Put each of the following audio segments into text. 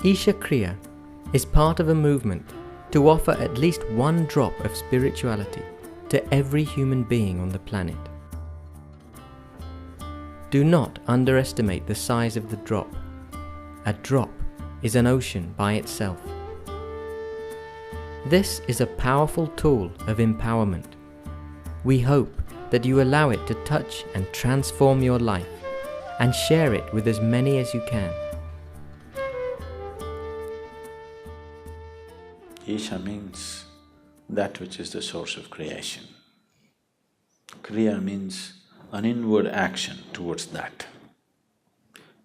Isha Kriya is part of a movement to offer at least one drop of spirituality to every human being on the planet. Do not underestimate the size of the drop. A drop is an ocean by itself. This is a powerful tool of empowerment. We hope that you allow it to touch and transform your life and share it with as many as you can. Isha means that which is the source of creation. Kriya means an inward action towards that.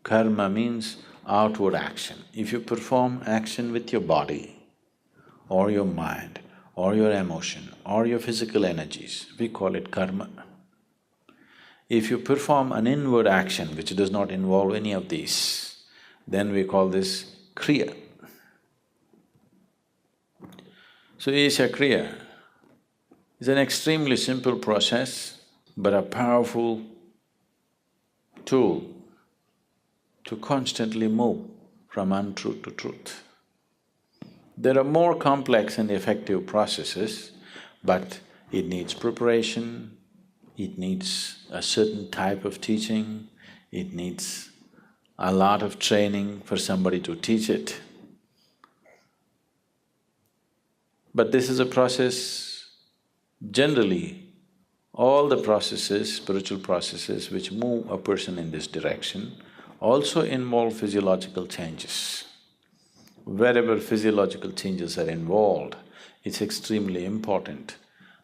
Karma means outward action. If you perform action with your body or your mind or your emotion or your physical energies, we call it karma. If you perform an inward action which does not involve any of these, then we call this kriya. So Isha Kriya is an extremely simple process but a powerful tool to constantly move from untruth to truth. There are more complex and effective processes, but it needs preparation, it needs a certain type of teaching, it needs a lot of training for somebody to teach it. But this is a process, generally, all the processes, spiritual processes which move a person in this direction also involve physiological changes. Wherever physiological changes are involved, it's extremely important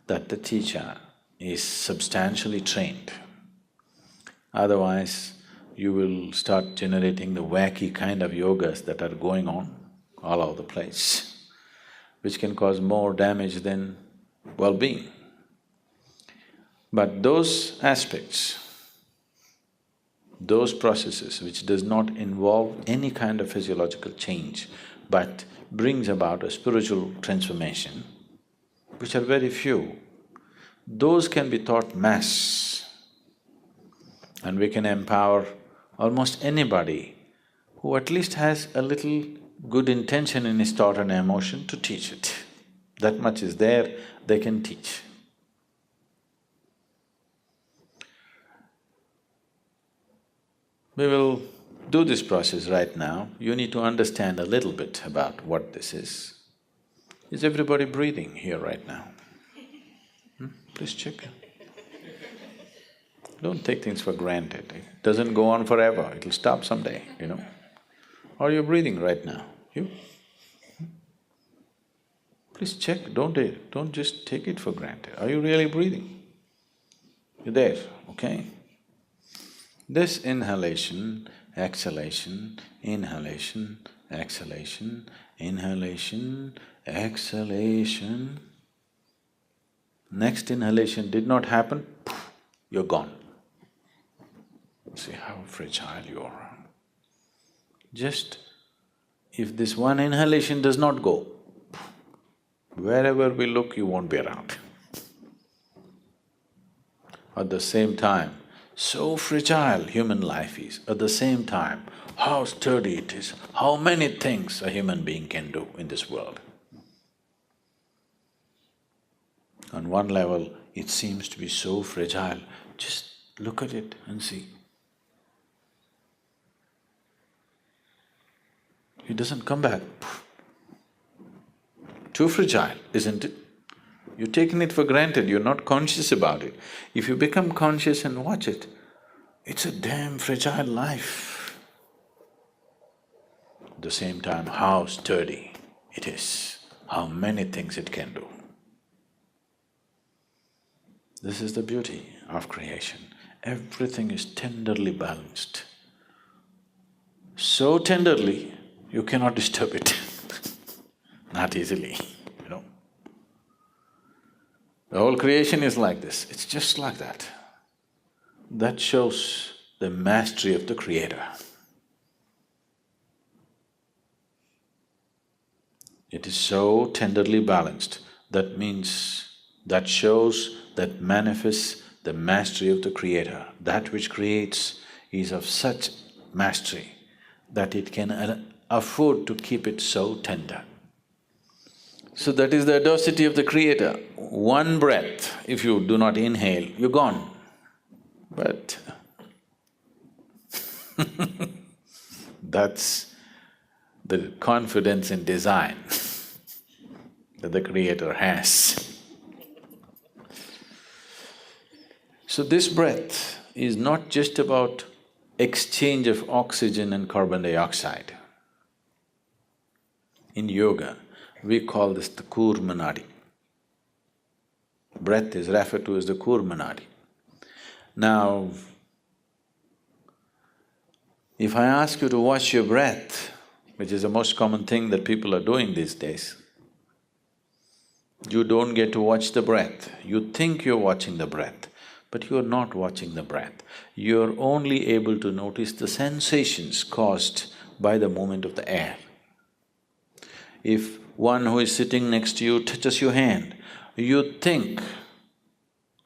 that the teacher is substantially trained. Otherwise, you will start generating the wacky kind of yogas that are going on all over the place, which can cause more damage than well-being. But those aspects, those processes which does not involve any kind of physiological change but brings about a spiritual transformation, which are very few, those can be taught mass, and we can empower almost anybody who at least has a little good intention in his thought and emotion to teach it. That much is there, they can teach. We will do this process right now. You need to understand a little bit about what this is. Is everybody breathing here right now? Please check. Don't take things for granted. It doesn't go on forever, it'll stop someday, you know. Are you breathing right now? You? Please check, don't just take it for granted. Are you really breathing? You're there, okay? This inhalation, exhalation, inhalation, exhalation, inhalation, exhalation. Next inhalation did not happen, poof, you're gone. See how fragile you are. Just if this one inhalation does not go, wherever we look, you won't be around. At the same time, so fragile human life is, at the same time, how sturdy it is, how many things a human being can do in this world. On one level, it seems to be so fragile, just look at it and see. It doesn't come back. Too fragile, isn't it? You're taking it for granted, you're not conscious about it. If you become conscious and watch it, it's a damn fragile life. At the same time, how sturdy it is, how many things it can do. This is the beauty of creation. Everything is tenderly balanced. So tenderly, you cannot disturb it not easily, you know. The whole creation is like this, it's just like that. That shows the mastery of the Creator. It is so tenderly balanced, that means, that shows, that manifests the mastery of the Creator. That which creates is of such mastery that it can afford to keep it so tender. So that is the audacity of the Creator. One breath, if you do not inhale, you're gone. But that's the confidence in design that the Creator has. So this breath is not just about exchange of oxygen and carbon dioxide. In yoga, we call this the Kurmanadi. Breath is referred to as the Kurmanadi. Now, if I ask you to watch your breath, which is the most common thing that people are doing these days, you don't get to watch the breath. You think you're watching the breath, but you're not watching the breath. You're only able to notice the sensations caused by the movement of the air. If one who is sitting next to you touches your hand, you think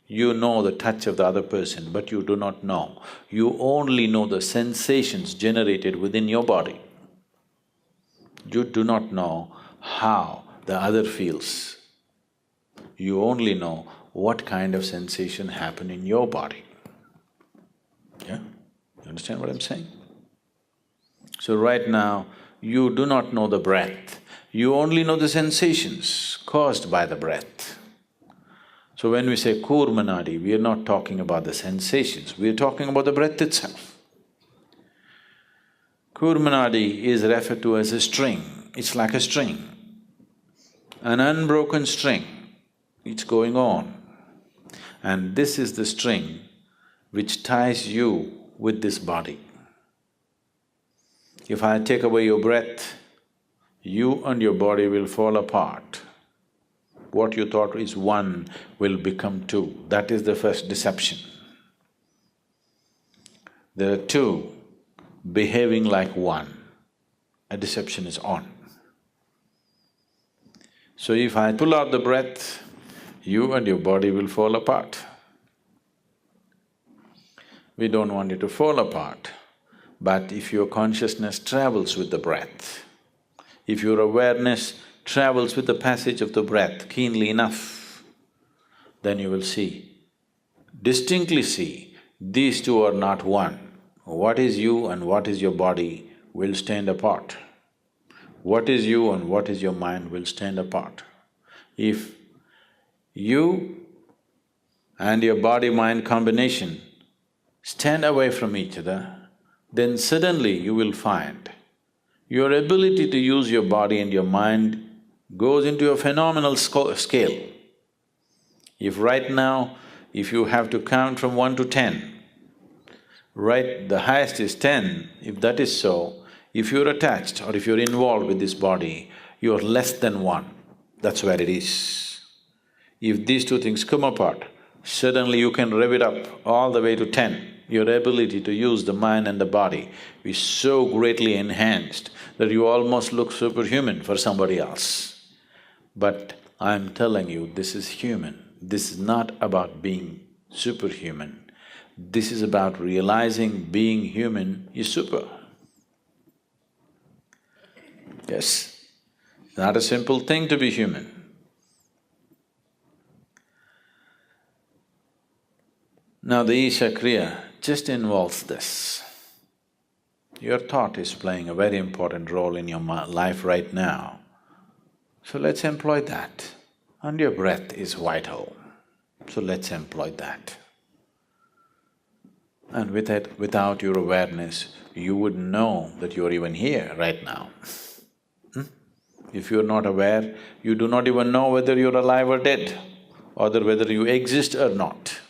you know the touch of the other person, but you do not know. You only know the sensations generated within your body. You do not know how the other feels. You only know what kind of sensation happened in your body. Yeah? You understand what I'm saying? So right now, you do not know the breath, you only know the sensations caused by the breath. So when we say Kurmanadi, we are not talking about the sensations, we are talking about the breath itself. Kurmanadi is referred to as a string, it's like a string, an unbroken string, it's going on. And this is the string which ties you with this body. If I take away your breath, you and your body will fall apart. What you thought is one will become two, that is the first deception. There are two behaving like one, a deception is on. So if I pull out the breath, you and your body will fall apart. We don't want it to fall apart, but if your consciousness travels with the breath, if your awareness travels with the passage of the breath keenly enough, then you will see, distinctly see, these two are not one. What is you and what is your body will stand apart. What is you and what is your mind will stand apart. If you and your body-mind combination stand away from each other, then suddenly you will find your ability to use your body and your mind goes into a phenomenal scale. If right now, if you have to count from 1 to 10, right, the highest is 10, if that is so, if you're attached or if you're involved with this body, you're less than 1, that's where it is. If these two things come apart, suddenly you can rev it up all the way to 10. Your ability to use the mind and the body is so greatly enhanced that you almost look superhuman for somebody else. But I'm telling you, this is human. This is not about being superhuman. This is about realizing being human is super. Yes, it's not a simple thing to be human. Now the Isha Kriya just involves this. Your thought is playing a very important role in your life right now. So let's employ that. And your breath is vital, so let's employ that. And without your awareness, you wouldn't know that you're even here right now. If you're not aware, you do not even know whether you're alive or dead, or whether you exist or not.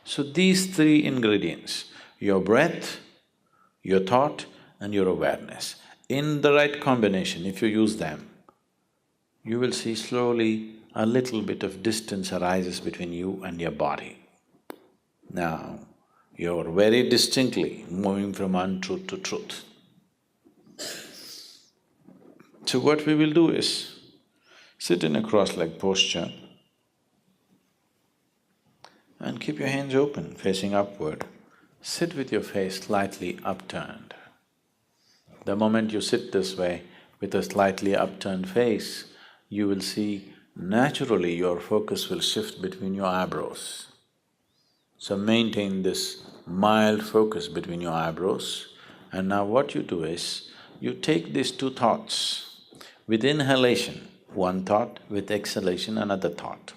So these three ingredients, your breath, your thought and your awareness, in the right combination, if you use them, you will see slowly a little bit of distance arises between you and your body. Now, you're very distinctly moving from untruth to truth. So what we will do is, sit in a cross-legged posture and keep your hands open, facing upward. Sit with your face slightly upturned. The moment you sit this way with a slightly upturned face, you will see naturally your focus will shift between your eyebrows. So maintain this mild focus between your eyebrows, and now what you do is, you take these two thoughts. With inhalation, one thought, with exhalation, another thought.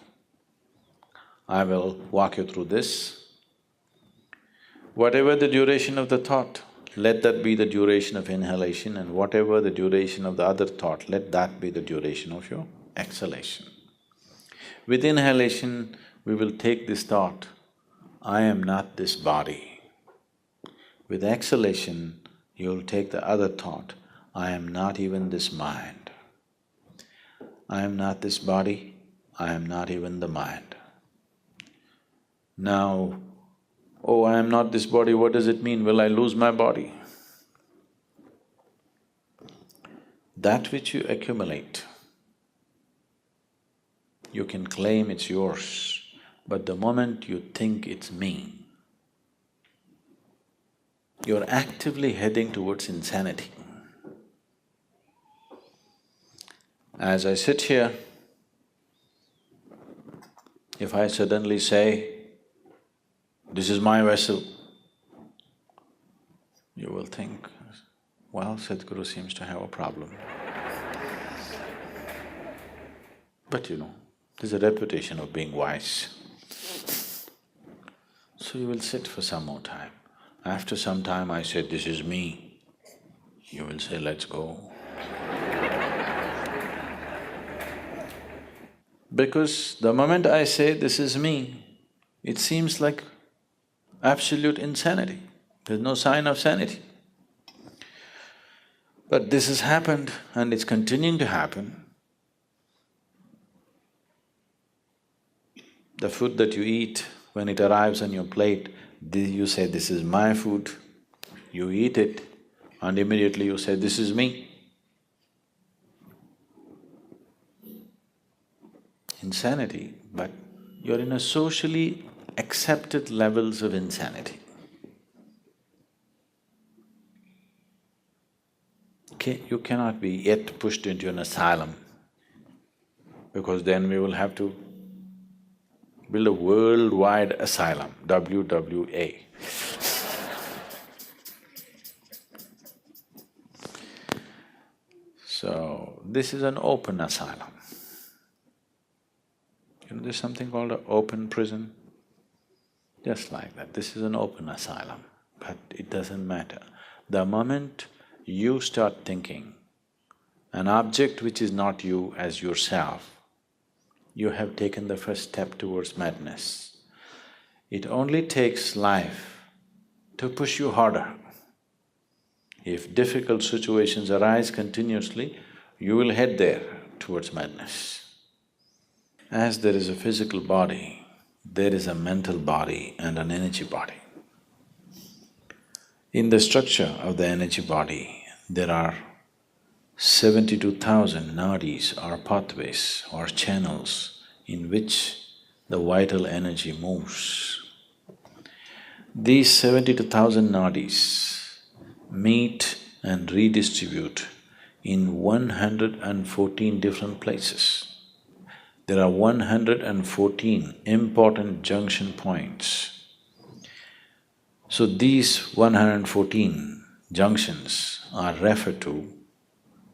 I will walk you through this. Whatever the duration of the thought, let that be the duration of inhalation, and whatever the duration of the other thought, let that be the duration of your exhalation. With inhalation, we will take this thought, I am not this body. With exhalation, you'll take the other thought, I am not even this mind. I am not this body, I am not even the mind. Now, oh, I am not this body, what does it mean? Will I lose my body? That which you accumulate, you can claim it's yours, but the moment you think it's me, you're actively heading towards insanity. As I sit here, if I suddenly say, this is my vessel, you will think, well, Sadhguru seems to have a problem. But there's a reputation of being wise. So you will sit for some more time. After some time I say, this is me, you will say, let's go. Because the moment I say, this is me, it seems like absolute insanity. There's no sign of sanity. But this has happened and it's continuing to happen. The food that you eat, when it arrives on your plate, you say, this is my food, you eat it, and immediately you say, this is me. Insanity, but you're in a socially accepted levels of insanity. Okay, you cannot be yet pushed into an asylum, because then we will have to build a worldwide asylum, WWA. So, this is an open asylum. There's something called an open prison, just like that. This is an open asylum, but it doesn't matter. The moment you start thinking an object which is not you as yourself, you have taken the first step towards madness. It only takes life to push you harder. If difficult situations arise continuously, you will head there towards madness. As there is a physical body, there is a mental body and an energy body. In the structure of the energy body, there are 72,000 nadis or pathways or channels in which the vital energy moves. These 72,000 nadis meet and redistribute in 114 different places. There are 114 important junction points. So these 114 junctions are referred to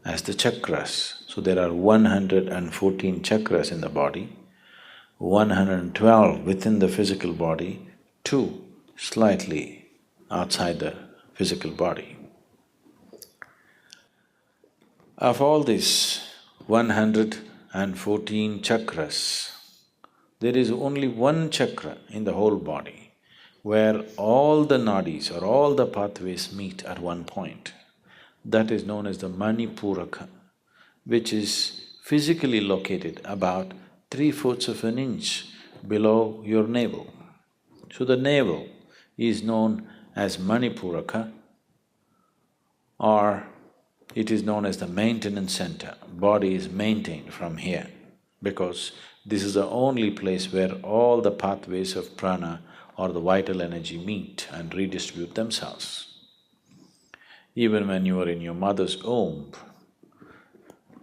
as the chakras. So there are 114 chakras in the body, 112 within the physical body, 2 slightly outside the physical body. Of all these 114 chakras, there is only one chakra in the whole body where all the nadis or all the pathways meet at one point. That is known as the Manipuraka, which is physically located about 3/4 of an inch below your navel. So the navel is known as Manipuraka, or it is known as the maintenance center. Body is maintained from here because this is the only place where all the pathways of prana or the vital energy meet and redistribute themselves. Even when you were in your mother's womb,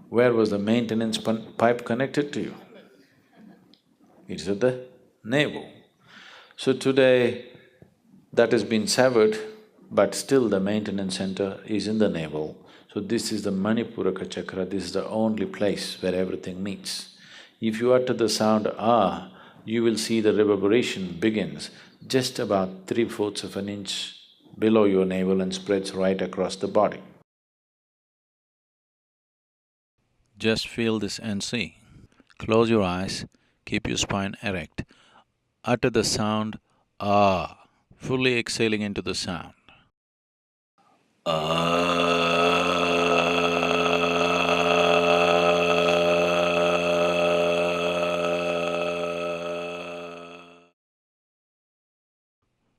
where was the maintenance pipe connected to you? It's at the navel. So today, that has been severed, but still the maintenance center is in the navel. So this is the Manipuraka chakra, this is the only place where everything meets. If you utter the sound ah, you will see the reverberation begins just about 3/4 of an inch below your navel and spreads right across the body. Just feel this and see. Close your eyes, keep your spine erect. Utter the sound ah, fully exhaling into the sound.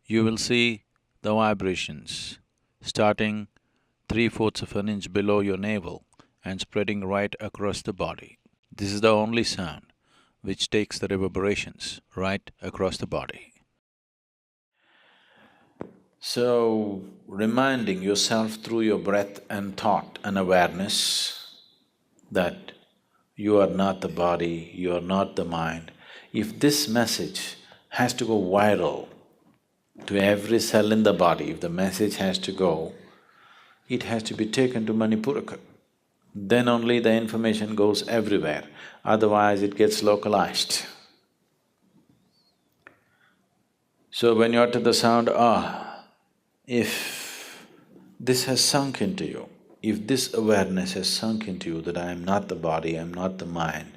You will see the vibrations starting 3/4 of an inch below your navel and spreading right across the body. This is the only sound which takes the reverberations right across the body. So, reminding yourself through your breath and thought and awareness that you are not the body, you are not the mind. If this message has to go viral to every cell in the body, if the message has to go, it has to be taken to Manipuraka. Then only the information goes everywhere, otherwise it gets localized. So when you utter the sound ah, if this has sunk into you, if this awareness has sunk into you that I am not the body, I am not the mind,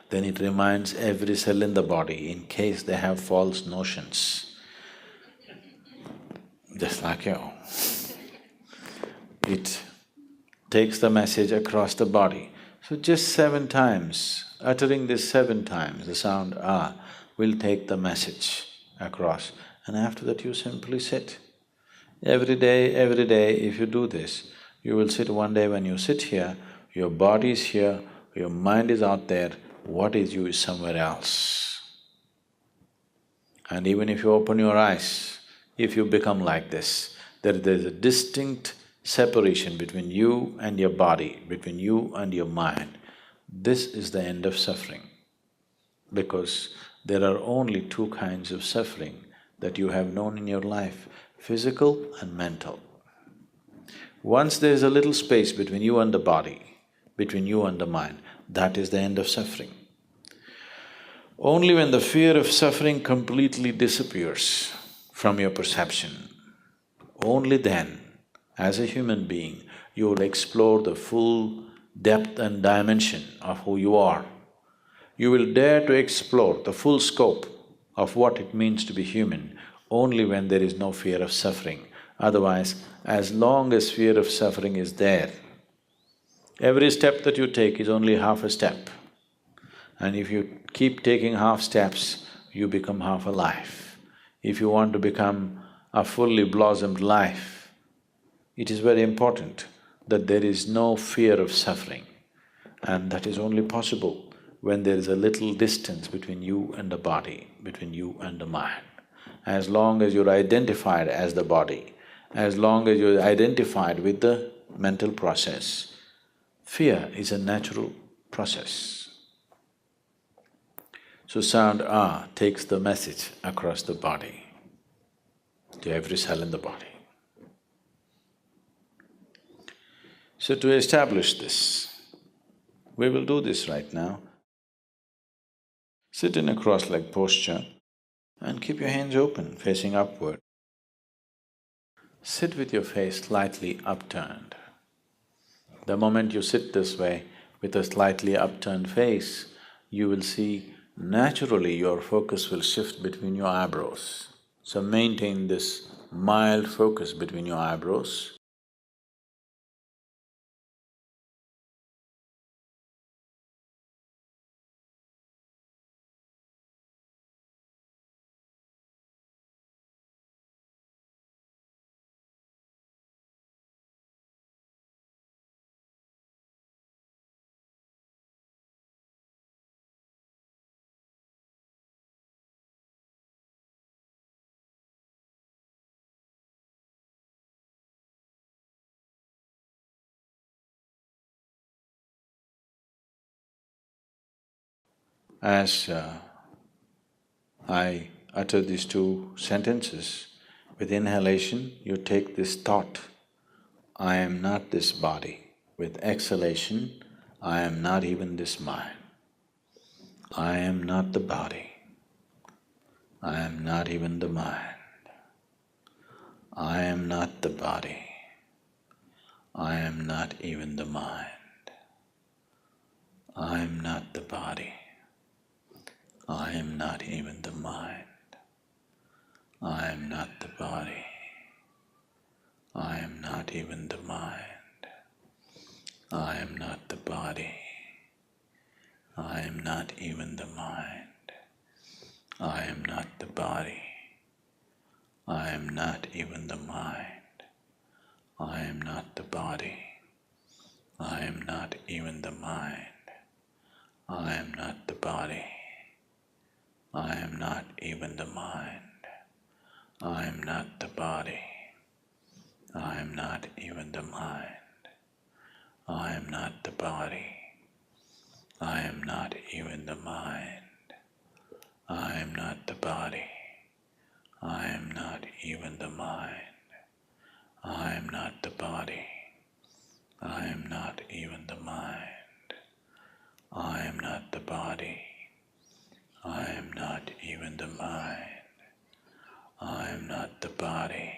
then it reminds every cell in the body in case they have false notions. Just like you. It takes the message across the body. So just 7 times, uttering this 7 times, the sound ah will take the message across, and after that you simply sit. Every day, if you do this, you will sit one day when you sit here, your body is here, your mind is out there, what is you is somewhere else. And even if you open your eyes, if you become like this, there's a distinct separation between you and your body, between you and your mind. This is the end of suffering, because there are only 2 kinds of suffering that you have known in your life, physical and mental. Once there is a little space between you and the body, between you and the mind, that is the end of suffering. Only when the fear of suffering completely disappears from your perception, only then, as a human being, you will explore the full depth and dimension of who you are. You will dare to explore the full scope of what it means to be human only when there is no fear of suffering. Otherwise, as long as fear of suffering is there, every step that you take is only half a step. And if you keep taking half steps, you become half alive. If you want to become a fully blossomed life, it is very important that there is no fear of suffering. And that is only possible when there is a little distance between you and the body, between you and the mind. As long as you're identified as the body, as long as you're identified with the mental process, fear is a natural process. So sound ah takes the message across the body, to every cell in the body. So to establish this, we will do this right now. Sit in a cross-legged posture and keep your hands open, facing upward. Sit with your face slightly upturned. The moment you sit this way, with a slightly upturned face, you will see naturally your focus will shift between your eyebrows. So maintain this mild focus between your eyebrows. As I utter these two sentences, with inhalation you take this thought, I am not this body. With exhalation, I am not even this mind. I am not the body. I am not even the mind. I am not the body. I am not even the mind. I am not the body. I am not even the mind. I am not the body. I am not even the mind. I am not the body. I am not even the mind. I am not the body. I am not even the mind. I am not the body. I am not even the mind. I am not the body. I am not even the mind. I am not the body. I am not even the mind. I am not the body. I am not even the mind. I am not the body. I am not even the mind. I am not the body. I am not even the mind. I am not the body. I am not even the mind. I am not the body.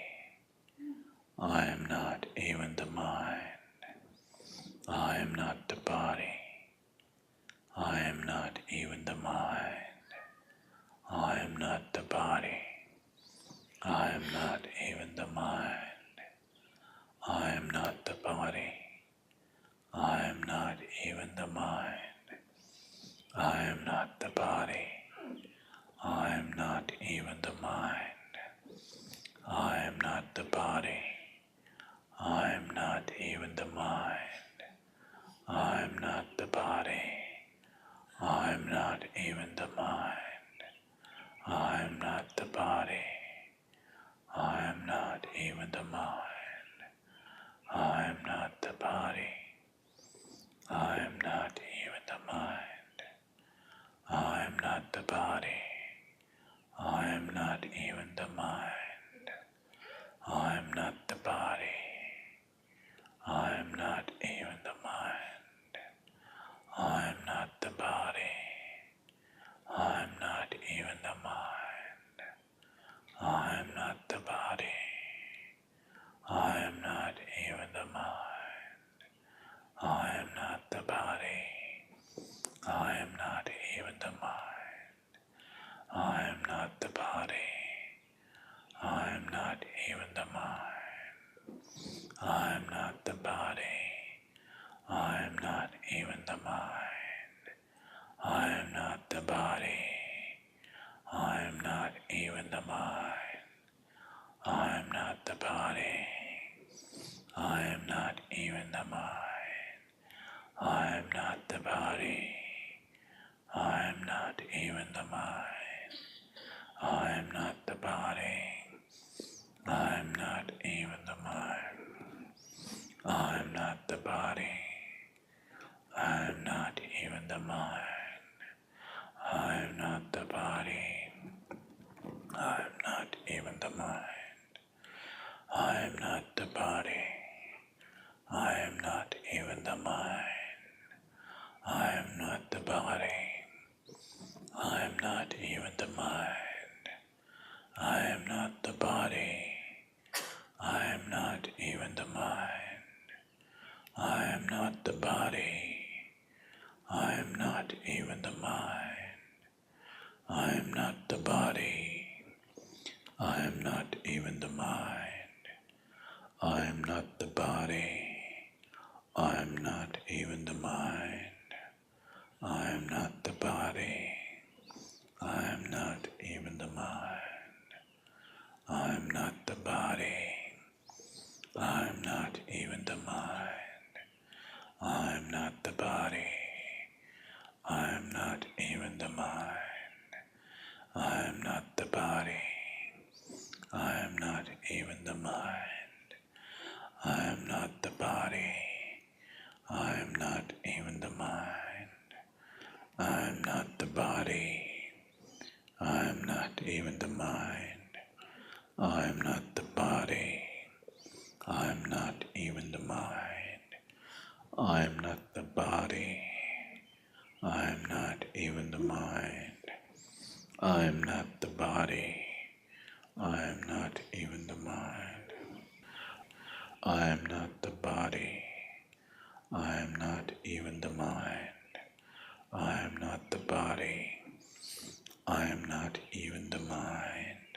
I am not even the mind. I am not the body. I am not even the mind. I am not the body. I am not even the mind. I am not the body. I am not even the mind. I am not the body. I am not even the mind. I am not the body. I am not even the mind. I am not the body. I am not even the mind. I am not the body. I am not even the mind. I am not the body. I am not even the mind. I am not the body. I am not even the mind. I am not the body. I am not even the mind. I am not the body. I am not even the mind. I am not the body. I am not even the mind. I am not the body. I am not even the mind. I am not the body. I am not even the mind. I am not the body. I am not even the mind. I am not the body. I am not even the mind. I am not the body. I am not even the mind. I am not the body. I am not even the mind. I am not the body. I am not even the mind. I am not the body. I am not even the mind. I am not the body. I am not even the mind. I am not the body. I am not even the mind. I am not the body. I am not even the mind. I am not the body. I am not even the mind. I am not the body. I am not even the mind. I am not the body. I am not even the mind. I am not the body. I am not even the mind. I am not the body. I am not even the mind. I am not the body. I am not even the mind. I am not the body. I am not even the mind. I am not even the mind. I am not the body. I am not even the mind. I am not the body. I am not even the mind. I am not the body. I am not even the mind.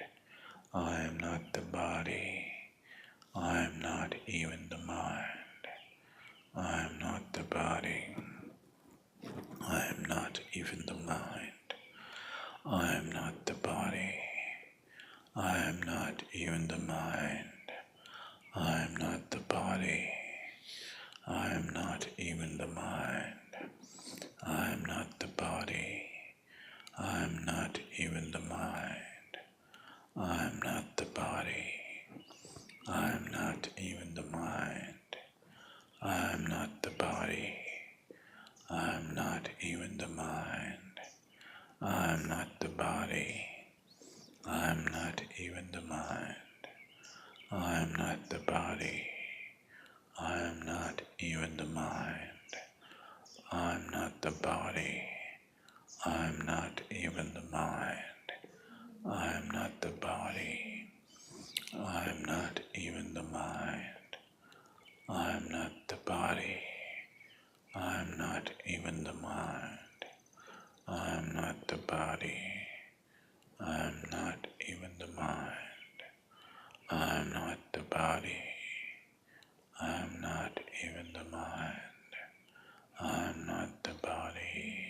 I am not the body. I am not even the mind. I am not the body. I am not even the mind. I am not the body. I am not even the mind. I am not the body. I am not even the mind. I am not the body. I am not even the mind. I am not the body. I am not even the mind. I am not the body. I am not even the mind. I am not the body. I am not even the mind. I am not the body. I am not even the mind. I am not the body. I am not even the mind. I am not the body. I am not even the mind. I am not the body. I am not even the mind. I am not the body. I am not even the mind. I am not the body. I am not even the mind. I am not the body.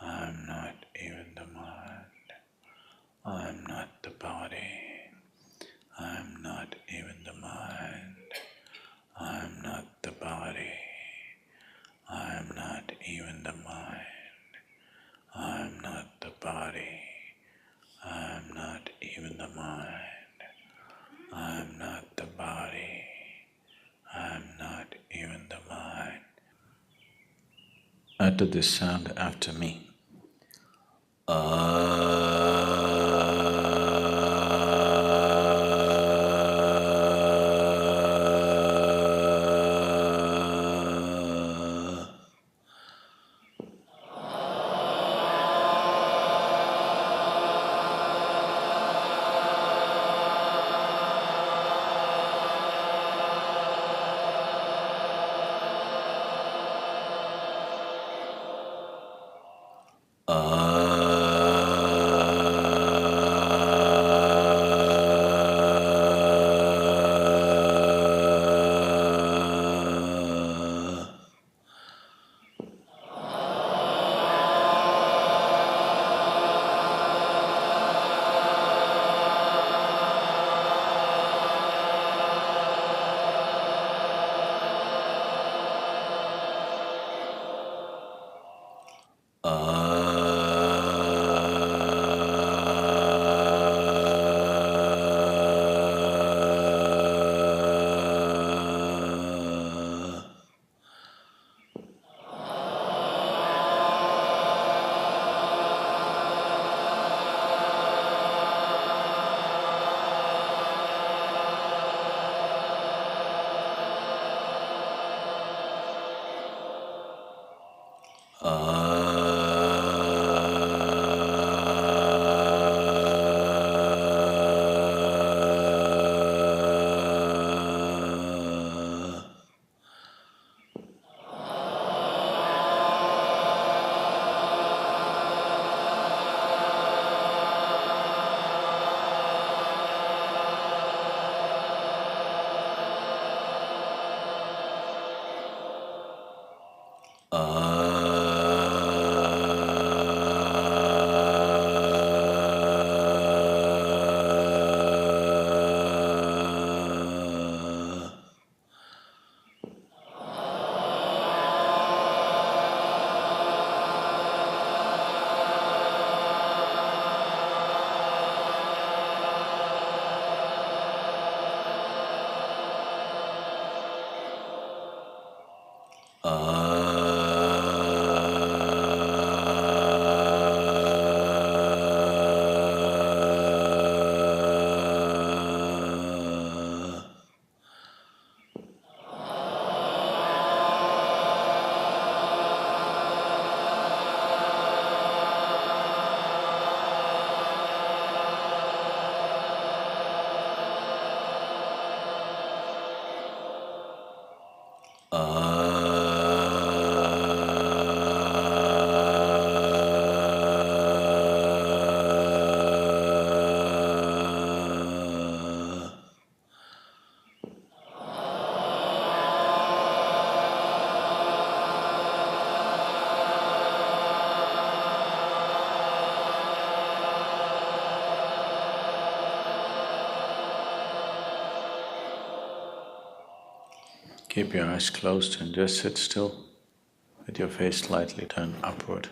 I am not even the mind. I am not the body. I am not even the mind. I am not the body. I am not even the mind. I am not the body. I am not even the mind. I am not the body. I am not even the mind. Utter this sound after me. Ah Keep your eyes closed and just sit still with your face slightly turned upward.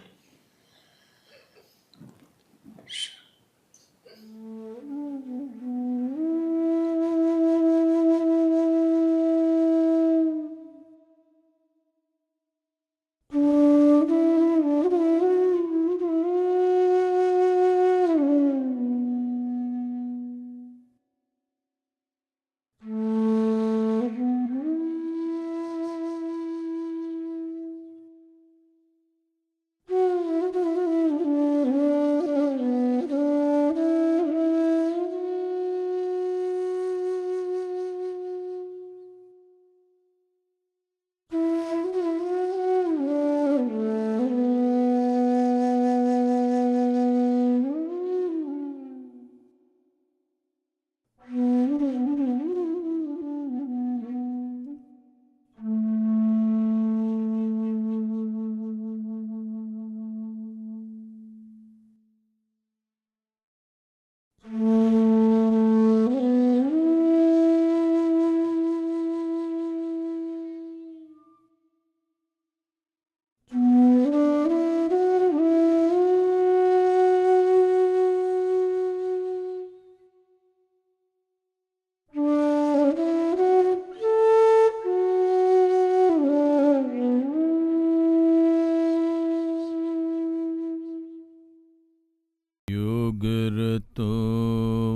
Yogarato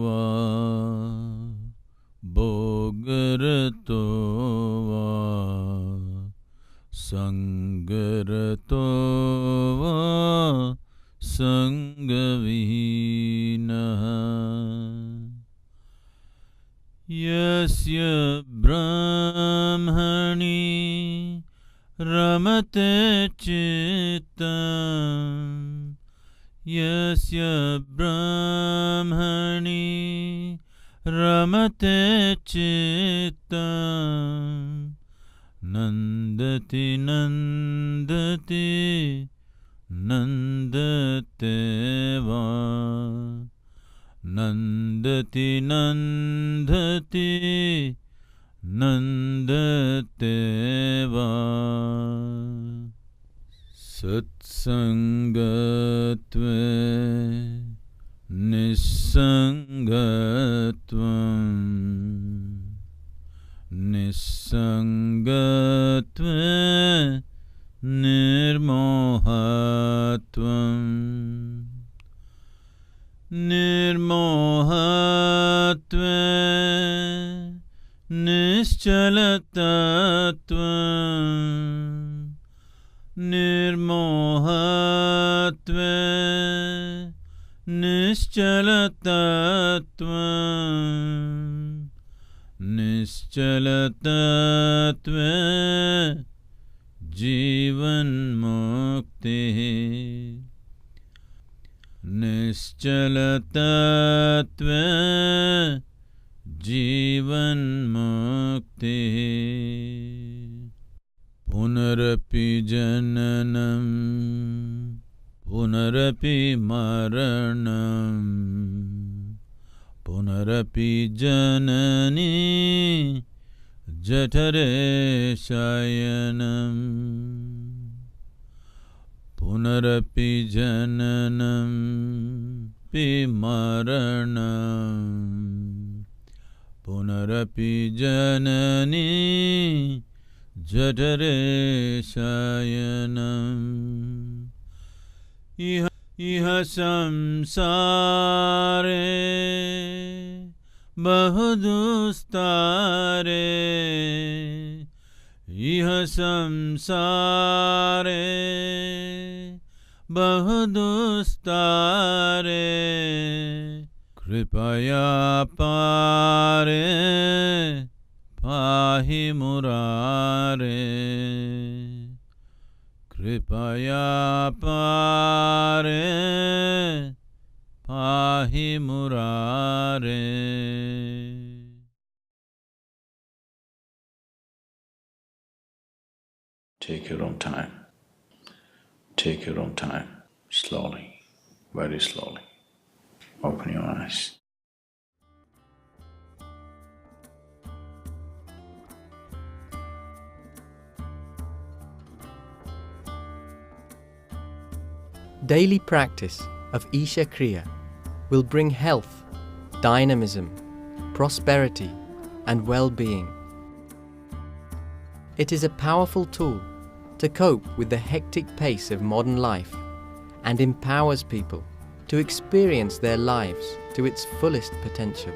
va Bogarato va Sangarato va Sangavihinaha Yasya Brahmani Ramate Chittam Yasya Brahmani Ramate Chittam Nandati Nandati Nandateva Nandati Nandati Nandateva Satsangatve Nisangatvam Nisangatve Nirmohatvam Nirmohatve Nischalatatvam Nirmohatve Nischalatatvam Nischalatatve Jivan Mukti Nischalatatve Jivan Mukti Punarapi Jananam Punarapi Maranam Punarapi Janani Jatare Shayanam Punarapi Jananam Pimaranam Punarapi Janani Jatare Shayanam Iha samsare Bahudustare Iha samsare Bahudustare Kripaya pare Pahi murare Kripaya pare Pahi murare Take your own time. Take your own time. Slowly, very slowly. Open your eyes. Daily practice of Isha Kriya will bring health, dynamism, prosperity, and well-being. It is a powerful tool to cope with the hectic pace of modern life and empowers people to experience their lives to its fullest potential.